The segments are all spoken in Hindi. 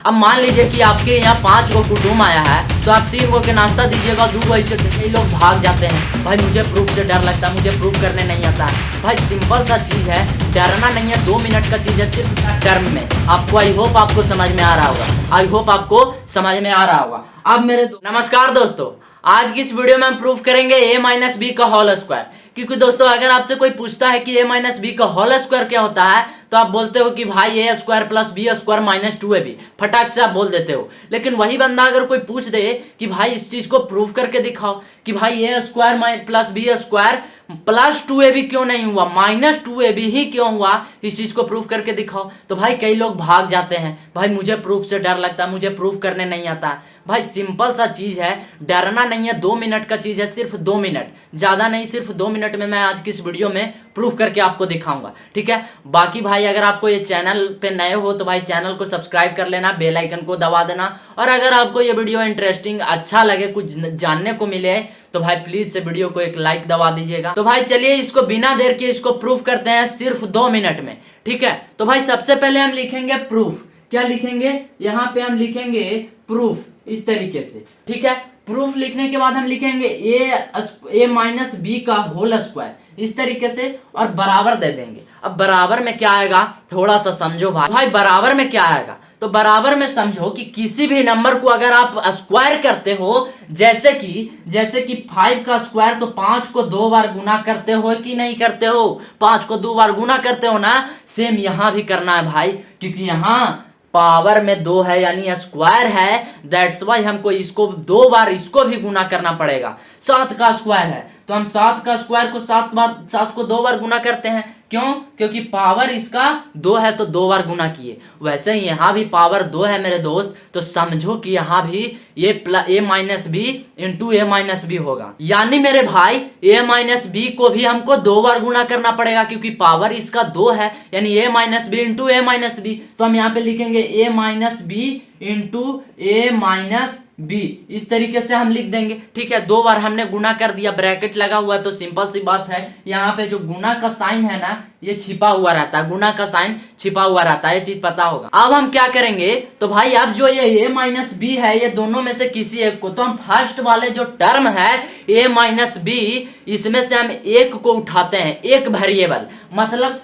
अब मान लीजिए कि आपके यहाँ 5 गो कुटुम्ब आया है तो आप 3 गो के नाश्ता दीजिएगा, 2 गो ऐसे कई लोग भाग जाते हैं, भाई मुझे प्रूफ से डर लगता है, मुझे प्रूफ करने नहीं आता है। भाई सिंपल सा चीज है, डरना नहीं है, 2 मिनट का चीज है, सिर्फ टर्म में। आपको आई होप आपको समझ में आ रहा होगा, आई होप आपको समझ में आ रहा होगा। अब मेरे नमस्कार दोस्तों, आज की इस वीडियो में हम प्रूफ करेंगे a-b का होल स्क्वायर। क्योंकि दोस्तों अगर आपसे कोई पूछता है कि a-b का होल स्क्वायर क्या होता है तो आप बोलते हो कि भाई A square plus B square minus 2ab, फटाक से आप बोल देते हो। लेकिन वही बंदा अगर कोई पूछ दे कि भाई इस चीज को प्रूफ करके दिखाओ कि भाई A square plus B square plus 2ab क्यों नहीं हुआ, माइनस 2ab ही क्यों हुआ, इस चीज को प्रूफ करके दिखाओ, तो भाई कई लोग भाग जाते हैं, भाई मुझे प्रूफ से डर लगता है, मुझे प्रूफ करने नहीं आता। भाई सिंपल सा चीज है, डरना नहीं है, 2 मिनट का चीज है, सिर्फ 2 मिनट, ज्यादा नहीं, सिर्फ 2 मिनट में मैं आज की इस वीडियो में प्रूफ करके आपको दिखाऊंगा, ठीक है। बाकी भाई अगर आपको ये चैनल पे नए हो तो भाई चैनल को सब्सक्राइब कर लेना, बेल आइकन को दबा देना, और अगर आपको ये वीडियो इंटरेस्टिंग अच्छा लगे, कुछ जानने को मिले तो भाई प्लीज से वीडियो को एक लाइक दबा दीजिएगा। तो भाई चलिए इसको बिना देर के इसको प्रूफ करते हैं सिर्फ 2 मिनट में, ठीक है। तो भाई सबसे पहले हम लिखेंगे प्रूफ। क्या लिखेंगे, यहाँ पे हम लिखेंगे प्रूफ इस तरीके से, ठीक है। प्रूफ लिखने के बाद हम लिखेंगे ए माइनस बी का होल स्क्वायर इस तरीके से, और बराबर दे देंगे। अब बराबर में क्या आएगा थोड़ा सा समझो भाई बराबर में क्या आएगा, तो बराबर में समझो कि किसी भी नंबर को अगर आप स्क्वायर करते हो, जैसे कि 5 का स्क्वायर, तो 5 को 2 बार गुना करते हो कि नहीं करते हो, 5 को 2 बार गुना करते हो ना, सेम यहां भी करना है भाई, क्योंकि यहां पावर में 2 है यानी स्क्वायर है, दैट्स वाई हमको इसको 2 बार इसको भी गुना करना पड़ेगा। 7 का स्क्वायर है तो हम 7 का स्क्वायर को 7 को 2 बार गुना करते हैं, क्यों, क्योंकि पावर इसका 2 है तो 2 बार गुना किए। वैसे ही यहाँ भी पावर 2 है मेरे दोस्त, तो समझो कि यहाँ भी ये a minus B into A minus B होगा, यानी मेरे भाई a माइनस बी को भी हमको 2 बार गुना करना पड़ेगा, क्योंकि पावर इसका 2 है, यानी a minus B into A minus B. तो हम यहाँ पे लिखेंगे a minus B into A minus B, इस तरीके से हम लिख देंगे, ठीक है। 2 बार हमने गुना कर दिया, ब्रैकेट लगा हुआ है तो सिंपल सी बात है, यहाँ पे जो गुना का साइन है ना ये छिपा हुआ रहता है, गुना का साइन छिपा हुआ रहता है, ये चीज पता होगा। अब हम क्या करेंगे, तो भाई अब जो ये a माइनस बी है, ये दोनों में से किसी एक को, तो हम फर्स्ट वाले जो टर्म है a माइनस बी, इसमें से हम एक को उठाते हैं, एक वेरिएबल मतलब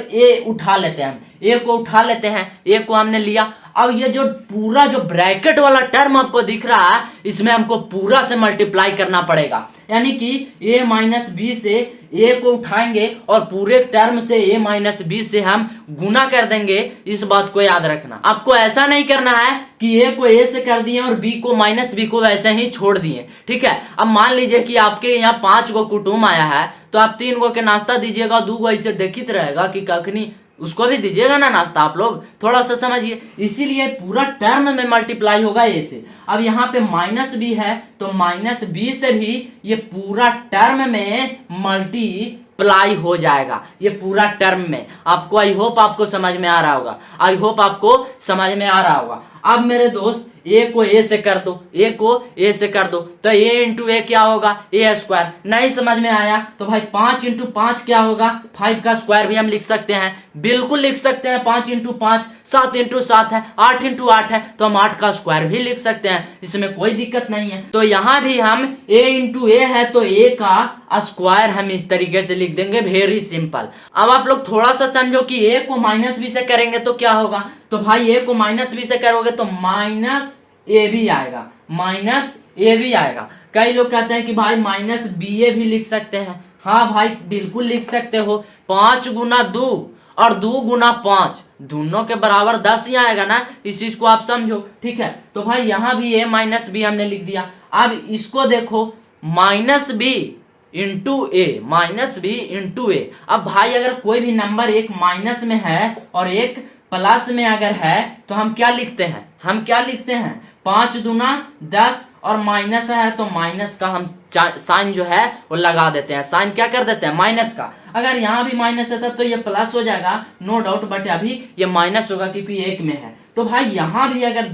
a उठा लेते हैं, हम a को उठा लेते हैं, a को हमने लिया। अब ये जो पूरा जो ब्रैकेट वाला टर्म आपको दिख रहा है, इसमें हमको पूरा से मल्टीप्लाई करना पड़ेगा, यानी कि a माइनस बी से a को उठाएंगे और पूरे टर्म से a माइनस बी से हम गुना कर देंगे। इस बात को याद रखना, आपको ऐसा नहीं करना है कि a को a से कर दिए और b को माइनस बी को वैसे ही छोड़ दिए, ठीक है। अब मान लीजिए कि आपके यहाँ 5 गो कुटुम्ब आया है तो आप 3 गो के नाश्ता दीजिएगा, 2 गो ऐसे देखित रहेगा कि कखनी उसको भी दीजिएगा ना नाश्ता, आप लोग थोड़ा सा समझिए, इसीलिए पूरा टर्म में मल्टीप्लाई होगा ए से। अब यहाँ पे माइनस बी है तो माइनस बी से भी ये पूरा टर्म में मल्टीप्लाई हो जाएगा, ये पूरा टर्म में। आपको आई होप आपको समझ में आ रहा होगा, आई होप आपको समझ में आ रहा होगा। अब मेरे दोस्त a को a से कर दो, a को a से कर दो, तो a इंटू ए क्या होगा, a स्क्वायर। नहीं समझ में आया तो भाई 5 इंटू 5 क्या होगा, 5 का स्क्वायर भी हम लिख सकते हैं, बिल्कुल लिख सकते हैं। 5 इंटू 5 7 इंटू 7 है, 8 इंटू 8 है, तो हम 8 का स्क्वायर भी लिख सकते हैं, इसमें कोई दिक्कत नहीं है। तो यहाँ भी हम a इंटू ए है तो a का स्क्वायर हम इस तरीके से लिख देंगे, वेरी सिंपल। अब आप लोग थोड़ा सा समझो कि a को माइनस बी से करेंगे तो क्या होगा, तो भाई a को माइनस बी से करोगे तो माइनस ए बी आएगा, माइनस ए बी आएगा। कई लोग कहते हैं कि भाई माइनस बी ए भी लिख सकते हैं, हाँ भाई बिल्कुल लिख सकते हो। 5 गुना 2 और 2 गुना 5 दोनों के बराबर 10 ही आएगा ना, इस चीज को आप समझो, ठीक है। तो भाई यहाँ भी a माइनस बी हमने लिख दिया। अब इसको देखो, minus B into A, minus B into ए। अब भाई अगर कोई भी नंबर एक माइनस में है और एक प्लस में अगर है तो हम क्या लिखते हैं, 5 दूना 10 और माइनस है तो माइनस का हम साइन जो है वो लगा देते हैं, साइन क्या कर देते हैं, माइनस का। अगर यहाँ भी माइनस है तब तो ये प्लस हो जाएगा, नो डाउट, बट अभी ये माइनस होगा क्योंकि एक में है। तो भाई यहाँ भी अगर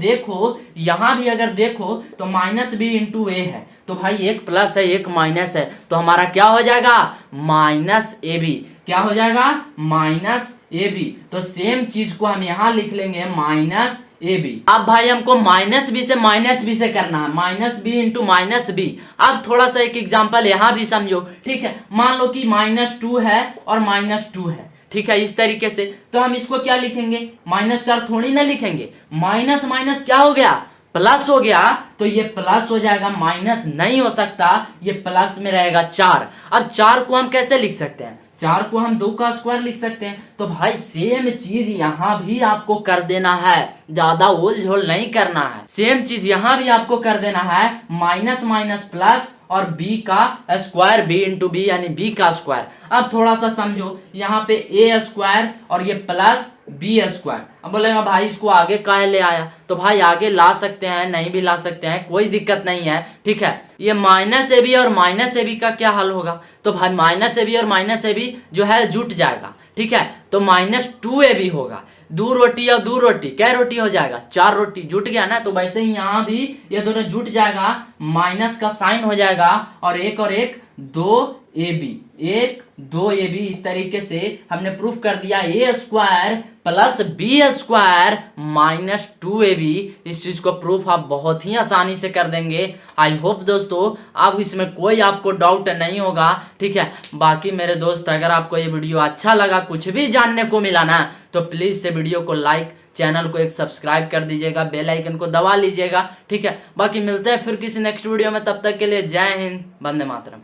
देखो तो माइनस बी इंटू ए है, तो भाई एक प्लस है एक माइनस है, तो हमारा क्या हो जाएगा, माइनस ए बी। क्या हो जाएगा, माइनस ए बी, तो सेम चीज को हम यहाँ लिख लेंगे माइनस ए बी। अब भाई हमको माइनस बी से करना है, minus B into minus B. अब थोड़ा सा एक एग्जांपल यहाँ भी समझो, ठीक है। मान लो कि -2 है और -2 है, ठीक है, इस तरीके से। तो हम इसको क्या लिखेंगे, -4 थोड़ी ना लिखेंगे, माइनस माइनस क्या हो गया, प्लस हो गया, तो ये प्लस हो जाएगा, माइनस नहीं हो सकता, ये प्लस में रहेगा 4। अब 4 को हम कैसे लिख सकते हैं, 4 को हम 2 का स्क्वायर लिख सकते हैं। तो भाई सेम चीज यहाँ भी आपको कर देना है, ज्यादा ओल झोल नहीं करना है, सेम चीज यहाँ भी आपको कर देना है, माइनस माइनस प्लस और b का स्क्वायर, b इंटू बी यानी b का स्क्वायर। अब थोड़ा सा समझो, यहाँ पे a स्क्वायर और ये प्लस b स्क्वायर। अब बोलेगा भाई इसको आगे काहे ले आया, तो भाई आगे ला सकते हैं, नहीं भी ला सकते हैं, कोई दिक्कत नहीं है, ठीक है। ये माइनस ए बी और माइनस ए बी का क्या हल होगा, तो भाई माइनस ए बी और माइनस ए बी जो है जुट जाएगा, ठीक है, तो -2ab होगा। 2 रोटी और 2 रोटी, क्या रोटी हो जाएगा, 4 रोटी, जुट गया ना। तो वैसे ही यहाँ भी ये दोनों जुट जाएगा, माइनस का साइन हो जाएगा और एक 2ab, 2ab। इस तरीके से हमने प्रूफ कर दिया a square plus b square -2ab। इस चीज को प्रूफ आप बहुत ही आसानी से कर देंगे। आई होप दोस्तों अब इसमें कोई आपको डाउट नहीं होगा, ठीक है। बाकी मेरे दोस्त अगर आपको ये वीडियो अच्छा लगा, कुछ भी जानने को मिला ना, तो प्लीज से वीडियो को लाइक, चैनल को एक सब्सक्राइब कर दीजिएगा, बेल आइकन को दबा लीजिएगा, ठीक है। बाकी मिलते हैं फिर किसी नेक्स्ट वीडियो में, तब तक के लिए जय हिंद, वंदे मातरम।